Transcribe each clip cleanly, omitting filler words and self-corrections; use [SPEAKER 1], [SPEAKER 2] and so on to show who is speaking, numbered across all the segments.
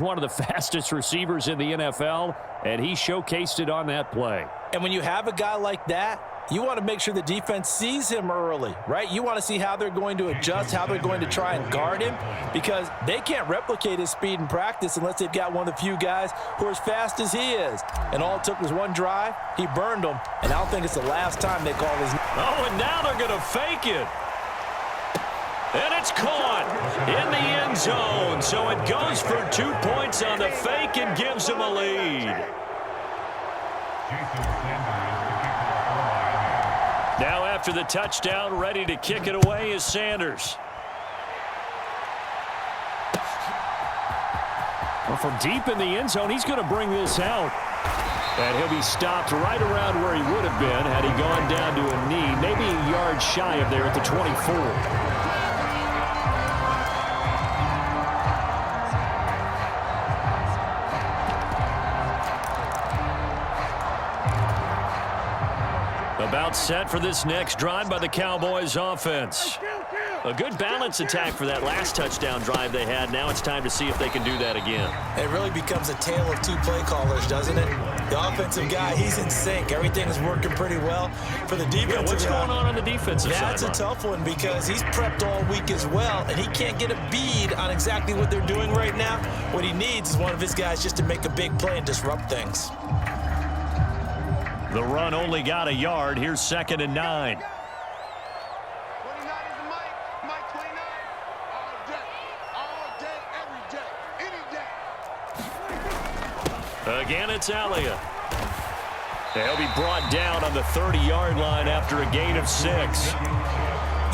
[SPEAKER 1] One of the fastest receivers in the NFL, and he showcased it on that play.
[SPEAKER 2] And when you have a guy like that, you want to make sure the defense sees him early, right? You want to see how they're going to adjust, how they're going to try and guard him, because they can't replicate his speed in practice unless they've got one of the few guys who are as fast as he is. And all it took was one drive. He burned them, and I don't think it's the last time they call his name.
[SPEAKER 1] Oh, and now they're going to fake it. And it's caught in the end zone. So it goes for 2 points on the fake and gives them a lead. Now after the touchdown, ready to kick it away is Sanders. Well, from deep in the end zone, he's going to bring this out. And he'll be stopped right around where he would have been had he gone down to a knee, maybe a yard shy of there at the 24. About set for this next drive by the Cowboys offense. A good balance attack for that last touchdown drive they had. Now it's time to see if they can do that again.
[SPEAKER 2] It really becomes a tale of two play callers, doesn't it? The offensive guy, he's in sync. Everything is working pretty well. For the defensive guy,
[SPEAKER 1] what's going on the defensive side?
[SPEAKER 2] That's a tough one because he's prepped all week as well, and he can't get a bead on exactly what they're doing right now. What he needs is one of his guys just to make a big play and disrupt things.
[SPEAKER 1] The run only got a yard. Here's 2nd and 9.
[SPEAKER 3] 29 is the Mike 29. All day, every day, any day.
[SPEAKER 1] Again, it's Elliott. He'll be brought down on the 30-yard line after a gain of 6.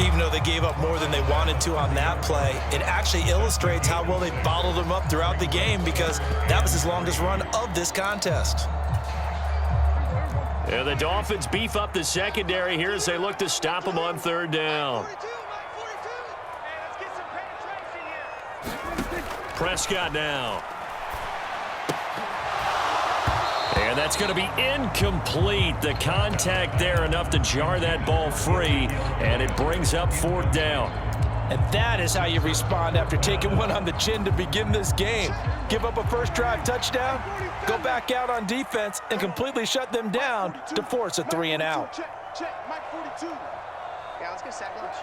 [SPEAKER 2] Even though they gave up more than they wanted to on that play, it actually illustrates how well they bottled him up throughout the game because that was his longest run of this contest.
[SPEAKER 1] And the Dolphins beef up the secondary here as they look to stop him on 3rd down. Prescott now. And that's going to be incomplete. The contact there enough to jar that ball free, and it brings up 4th down.
[SPEAKER 2] And that is how you respond after taking one on the chin to begin this game. Give up a first drive touchdown, go back out on defense, and completely shut them down to force a 3 and out.
[SPEAKER 3] Check, Mike 42. Yeah, let's get sack lunch.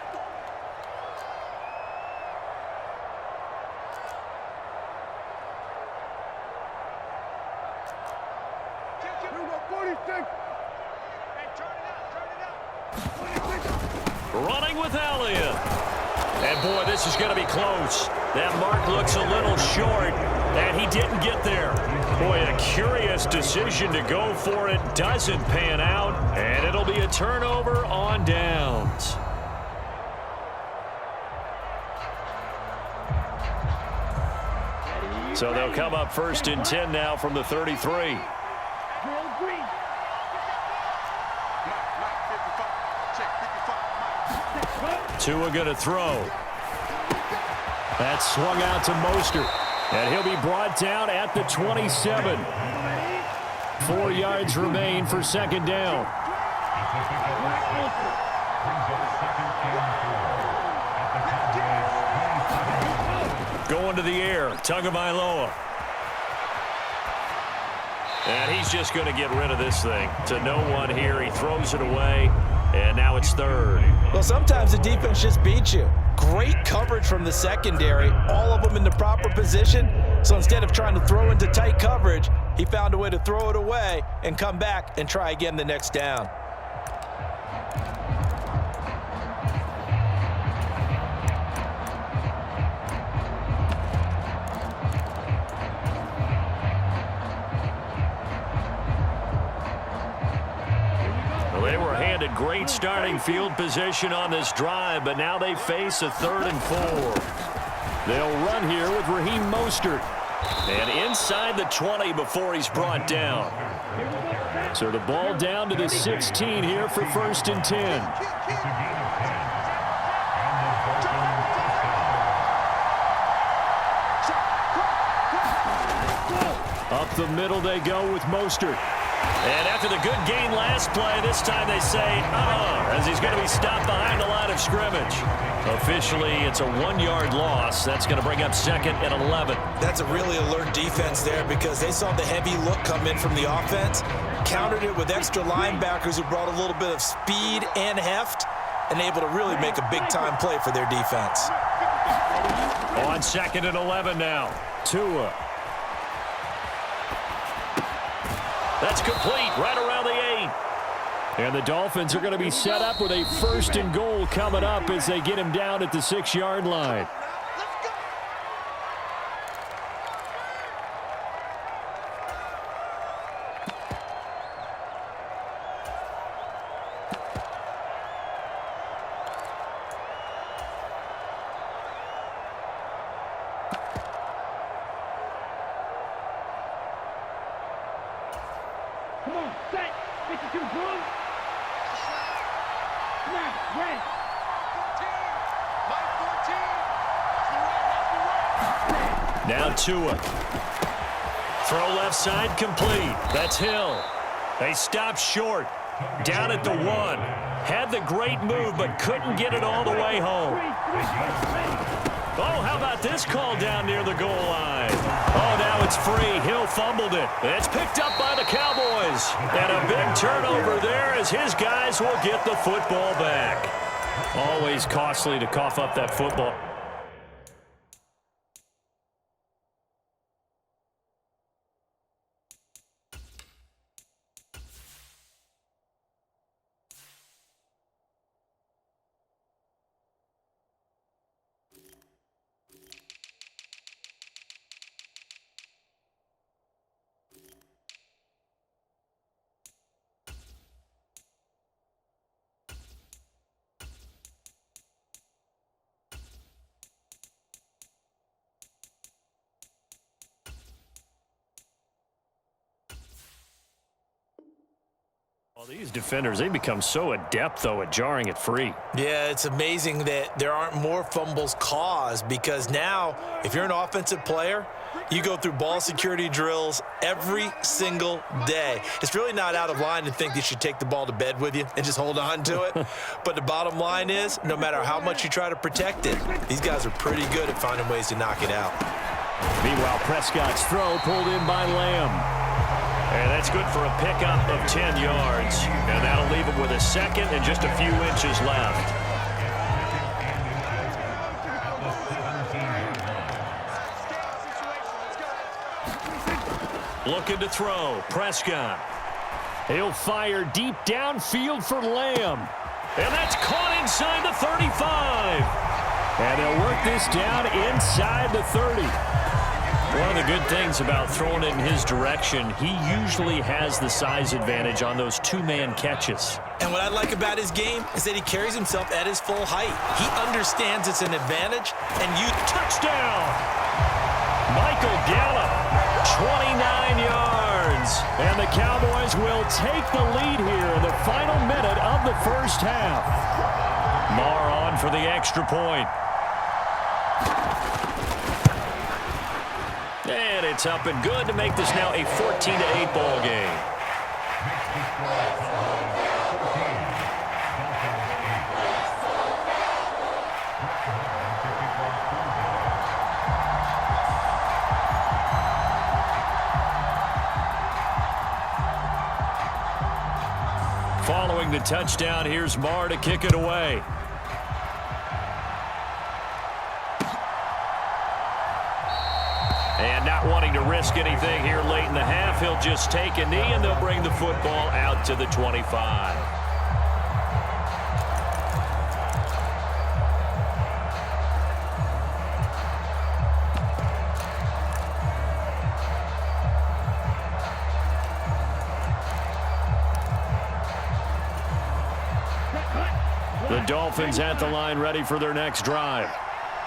[SPEAKER 3] Here we go, 46. Hey, turn it up.
[SPEAKER 1] Running with Elliott. And, boy, this is going to be close. That mark looks a little short, and he didn't get there. Boy, a curious decision to go for it. Doesn't pan out, and it'll be a turnover on downs. So they'll come up 1st and 10 now from the 33. Tua going to throw. That's swung out to Mostert. And he'll be brought down at the 27. 4 yards remain for 2nd down. Going to the air. Tagovailoa. And he's just going to get rid of this thing. To no one here. He throws it away. And now it's 3rd.
[SPEAKER 2] Well, sometimes the defense just beats you. Great coverage from the secondary, all of them in the proper position. So instead of trying to throw into tight coverage, he found a way to throw it away and come back and try again the next down.
[SPEAKER 1] Great starting field position on this drive, but now they face a 3rd and 4. They'll run here with Raheem Mostert. And inside the 20 before he's brought down. So the ball down to the 16 here for 1st and 10. Up the middle they go with Mostert. And after the good gain last play, this time they say, as he's going to be stopped behind the line of scrimmage. Officially, it's a 1-yard loss. That's going to bring up second and 11.
[SPEAKER 2] That's a really alert defense there because they saw the heavy look come in from the offense, countered it with extra linebackers who brought a little bit of speed and heft, and able to really make a big-time play for their defense.
[SPEAKER 1] On second and 11 now. Tua. That's complete right around the 8. And the Dolphins are going to be set up with a 1st and goal coming up as they get him down at the 6-yard line.
[SPEAKER 4] Come on, set. 52, blue. Snap, red.
[SPEAKER 3] 14.
[SPEAKER 1] Now Tua. Throw left side complete. That's Hill. They stop short. Down at the 1. Had the great move, but couldn't get it all the way home. Oh, how about this call down near the goal line? Oh, now it's free. Hill fumbled it. It's picked up by the Cowboys. And a big turnover there as his guys will get the football back. Always costly to cough up that football. Well, these defenders, they become so adept, though, at jarring it free.
[SPEAKER 2] Yeah, it's amazing that there aren't more fumbles caused because now, if you're an offensive player, you go through ball security drills every single day. It's really not out of line to think you should take the ball to bed with you and just hold on to it. But the bottom line is, no matter how much you try to protect it, these guys are pretty good at finding ways to knock it out.
[SPEAKER 1] Meanwhile, Prescott's throw pulled in by Lamb. And that's good for a pickup of 10 yards. And that'll leave him with a second and just a few inches left. Looking to throw. Prescott. He'll fire deep downfield for Lamb. And that's caught inside the 35. And they'll work this down inside the 30. One of the good things about throwing it in his direction, he usually has the size advantage on those two-man catches.
[SPEAKER 2] And what I like about his game is that he carries himself at his full height. He understands it's an advantage, and you
[SPEAKER 1] touchdown! Michael Gallup, 29 yards. And the Cowboys will take the lead here in the final minute of the first half. Marr on for the extra point. And it's up and good to make this now a 14-8 ball game. Following the touchdown, here's Marr to kick it away. And not wanting to risk anything here late in the half, he'll just take a knee and they'll bring the football out to the 25. The Dolphins at the line ready for their next drive.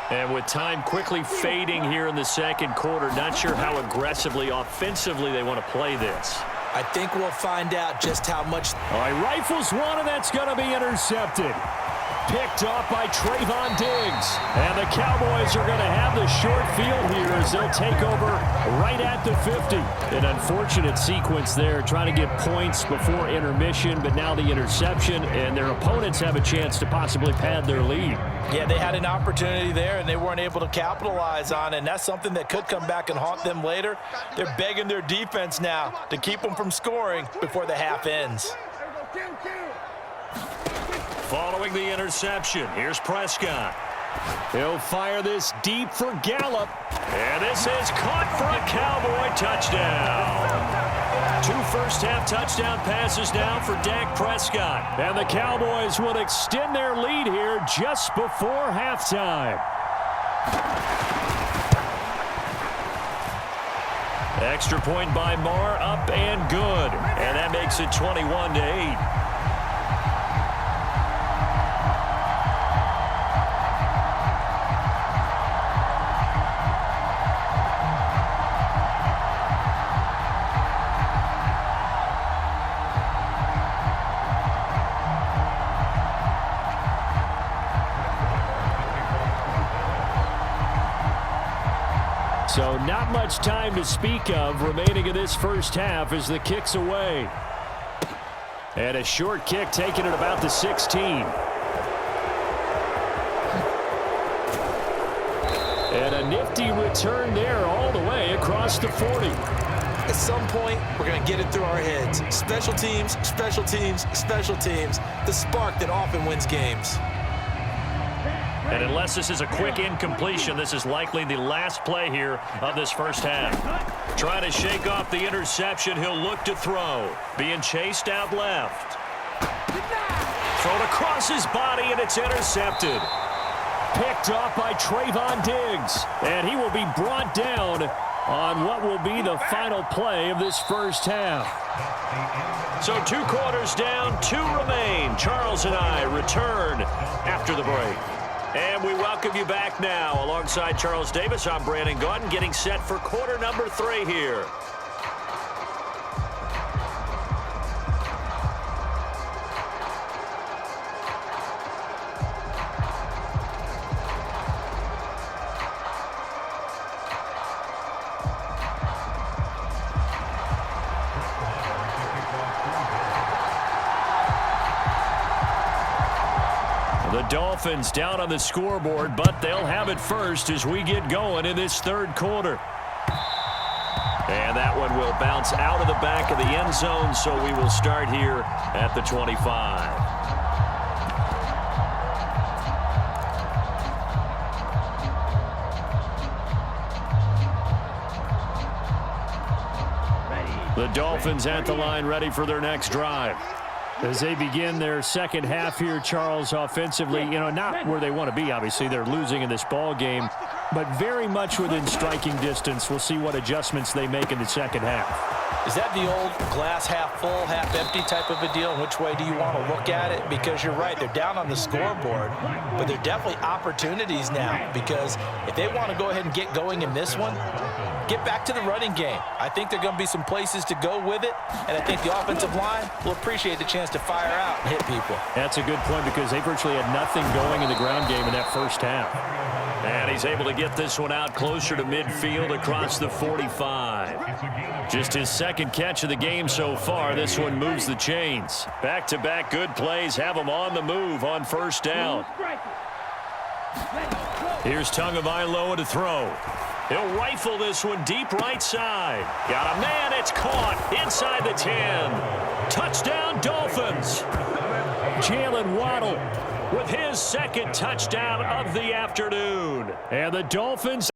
[SPEAKER 1] And with time quickly fading here in the second quarter, not sure how aggressively, offensively they want to play this.
[SPEAKER 2] I think we'll find out just how much.
[SPEAKER 1] All right, rifles one, and that's going to be intercepted. Picked off by Trayvon Diggs. And the Cowboys are going to have the short field here as they'll take over right at the 50. An unfortunate sequence there, trying to get points before intermission, but now the interception, and their opponents have a chance to possibly pad their lead.
[SPEAKER 2] Yeah, they had an opportunity there, and they weren't able to capitalize on it, and that's something that could come back and haunt them later. They're begging their defense now to keep them from scoring before the half ends.
[SPEAKER 1] Following the interception, here's Prescott. He'll fire this deep for Gallup. And this is caught for a Cowboy touchdown. 2 first-half touchdown passes now for Dak Prescott. And the Cowboys will extend their lead here just before halftime. Extra point by Marr, up and good. And that makes it 21-8. So not much time to speak of remaining in this first half as the kick's away. And a short kick taken at about the 16. And a nifty return there all the way across the 40.
[SPEAKER 2] At some point, we're going to get it through our heads. Special teams, special teams, special teams. The spark that often wins games.
[SPEAKER 1] And unless this is a quick incompletion, this is likely the last play here of this first half. Trying to shake off the interception, he'll look to throw. Being chased out left. Thrown across his body, and it's intercepted. Picked off by Trayvon Diggs. And he will be brought down on what will be the final play of this first half. So 2 quarters down, 2 remain. Charles and I return after the break. And we welcome you back now. Alongside Charles Davis, I'm Brandon Gaudin, getting set for quarter number 3 here. The Dolphins down on the scoreboard, but they'll have it first as we get going in this third quarter. And that one will bounce out of the back of the end zone, so we will start here at the 25. The Dolphins at the line, ready for their next drive. As they begin their second half here, Charles, offensively, not where they want to be, obviously. They're losing in this ball game, but very much within striking distance. We'll see what adjustments they make in the second half.
[SPEAKER 2] Is that the old glass half full, half empty type of a deal? And which way do you want to look at it? Because you're right, they're down on the scoreboard, but they're definitely opportunities now, because if they want to go ahead and get going in this one, get back to the running game. I think there are going to be some places to go with it, and I think the offensive line will appreciate the chance to fire out and hit people.
[SPEAKER 1] That's a good point, because they virtually had nothing going in the ground game in that first half. And he's able to get this one out closer to midfield across the 45. Just his second catch of the game so far. This one moves the chains. Back-to-back good plays have him on the move on first down. Here's Tagovailoa to throw. He'll rifle this one deep right side. Got a man, it's caught inside the 10. Touchdown, Dolphins. Jalen Waddle with his second touchdown of the afternoon. And the Dolphins